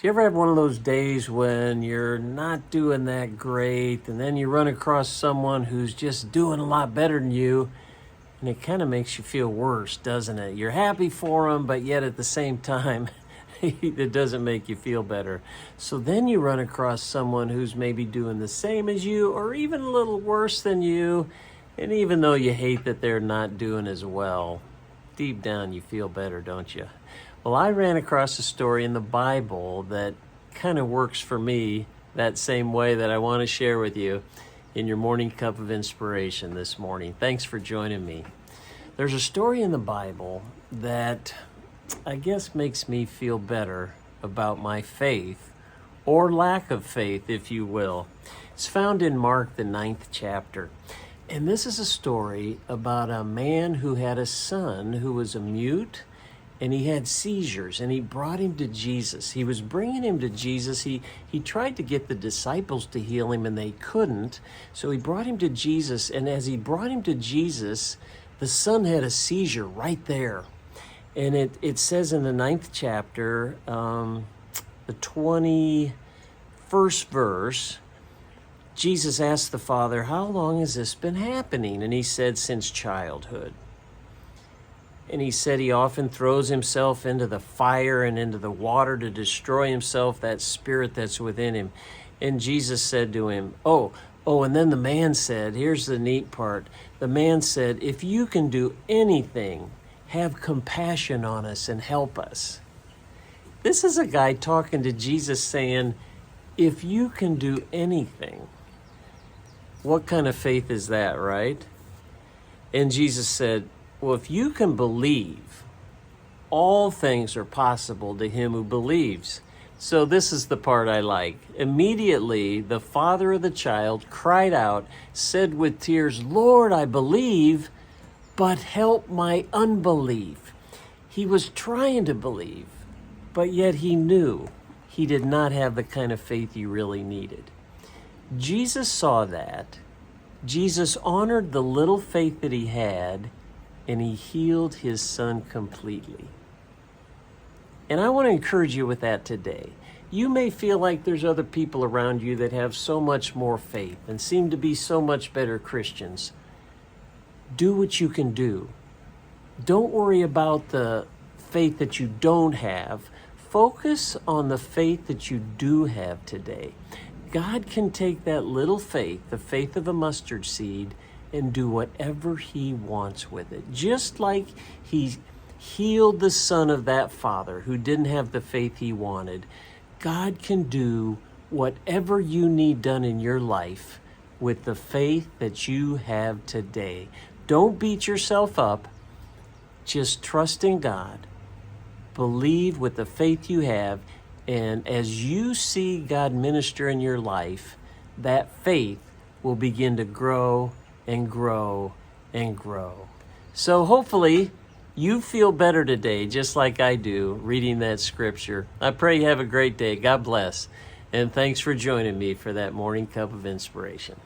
Do you ever have one of those days when you're not doing that great and then you run across someone who's just doing a lot better than you, and it kind of makes you feel worse, doesn't it? You're happy for them, but yet at the same time, it doesn't make you feel better. So then you run across someone who's maybe doing the same as you or even a little worse than you, and even though you hate that they're not doing as well, deep down you feel better, don't you? Well, I ran across a story in the Bible that kind of works for me that same way that I want to share with you in your morning cup of inspiration this morning. Thanks for joining me. There's a story in the Bible that I guess makes me feel better about my faith, or lack of faith, if you will. It's found in Mark, the 9th chapter. And this is a story about a man who had a son who was a mute, and he had seizures, and he brought him to Jesus. He was bringing him to Jesus. He tried to get the disciples to heal him, and they couldn't. So he brought him to Jesus, and as he brought him to Jesus, the son had a seizure right there. And it says in the 9th chapter, the 21st verse, Jesus asked the father, "How long has this been happening?" And he said, "Since childhood." And he said he often throws himself into the fire and into the water to destroy himself, that spirit that's within him. And Jesus said to him, and then the man said, here's the neat part. The man said, "If you can do anything, have compassion on us and help us." This is a guy talking to Jesus saying, if you can do anything. What kind of faith is that, right? And Jesus said, well, if you can believe, all things are possible to him who believes. So this is the part I like. Immediately, the father of the child cried out, said with tears, "Lord, I believe, but help my unbelief." He was trying to believe, but yet he knew he did not have the kind of faith he really needed. Jesus saw that. Jesus honored the little faith that he had, and he healed his son completely. And I want to encourage you with that today. You may feel like there's other people around you that have so much more faith and seem to be so much better Christians. Do what you can do. Don't worry about the faith that you don't have. Focus on the faith that you do have today. God can take that little faith, the faith of a mustard seed, and do whatever he wants with it. Just like he healed the son of that father who didn't have the faith he wanted, God can do whatever you need done in your life with the faith that you have today. Don't beat yourself up. Just trust in God. Believe with the faith you have, and as you see God minister in your life, that faith will begin to grow and grow and grow. So hopefully you feel better today, just like I do, reading that scripture. I pray you have a great day. God bless. And thanks for joining me for that morning cup of inspiration.